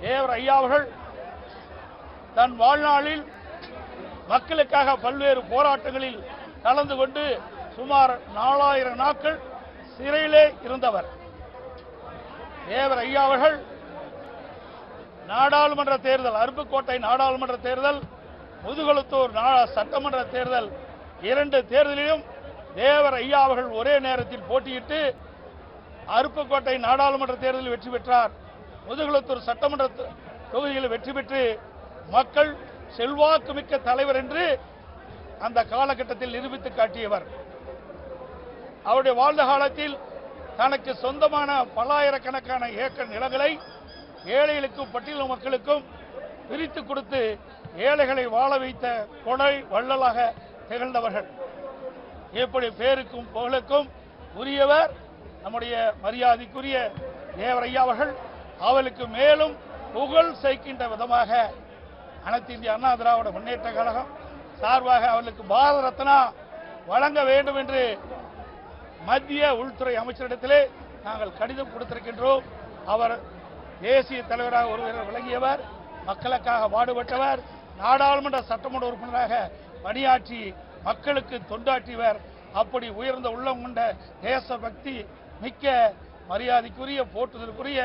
தேவர் ஐயா அவர்கள் தன் வாழ்நாளில் மக்களுக்காக பல்வேறு போராட்டங்களில் கலந்து கொண்டு சுமார் 4000 நாட்கள் சிறையிலே இருந்தவர். தேவர் ஐயா அவர்கள் நாடாளுமன்ற தேர்தல், அருப்புக்கோட்டை நாடாளுமன்ற தேர்தல், முதுகுளத்தூர் சட்டமன்ற தேர்தல், 2 தேர்தலிலும் தேவர் ஐயா அவர்கள் ஒரே நேரத்தில் போட்டியிட்டு அருப்புக்கோட்டை நாடாளுமன்ற தேர்தலில் வெற்றி பெற்றார். முதுகுளத்தூர் சட்டமன்ற தொகுதியில் வெற்றி பெற்று மக்கள் செல்வாக்கு மிக்க தலைவர் என்று அந்த காலகட்டத்தில் நிரூபித்து காட்டியவர். அவருடைய வாழ்ந்த காலத்தில் தனக்கு சொந்தமான பல்லாயிரக்கணக்கான ஏக்கர் நிலங்களை ஏழைகளுக்கும் பட்டியல மக்களுக்கும் பிரித்து கொடுத்து ஏழைகளை வாழ வைத்த கொடை வள்ளலாக திகழ்ந்தவர்கள். எப்படி பேருக்கும் புகழுக்கும் உரியவர் நம்முடைய மரியாதைக்குரிய தேவர் ஐயா அவர்கள். அவளுக்கு மேலும் புகழ் சேர்க்கின்ற விதமாக அனைத்து இந்திய அண்ணா திராவிட முன்னேற்ற கழகம் சார்பாக அவர்களுக்கு பாரத ரத்னா வழங்க வேண்டும் என்று மத்திய உள்துறை அமைச்சரிடத்திலே நாங்கள் கடிதம் கொடுத்திருக்கின்றோம். அவர் தேசிய தலைவராக ஒருவர் விளங்கியவர், மக்களுக்காக பாடுபட்டவர், நாடாளுமன்ற சட்டமன்ற உறுப்பினராக பணியாற்றி மக்களுக்கு தொண்டாற்றியவர். அப்படி உயர்ந்த உள்ளம் கொண்ட தேசபக்தி மிக்க மரியாதைக்குரிய போற்றுதலுக்குரிய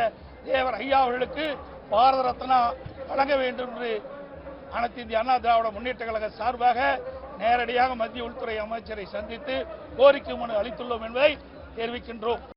தேவர் ஐயா அவர்களுக்கு பாரத ரத்னா வழங்க வேண்டும் என்று அனைத்து இந்திய அண்ணா திராவிட முன்னேற்ற கழக சார்பாக நேரடியாக மத்திய உள்துறை அமைச்சரை சந்தித்து கோரிக்கை மனு அளித்துள்ளோம் என்பதை தெரிவிக்கின்றோம்.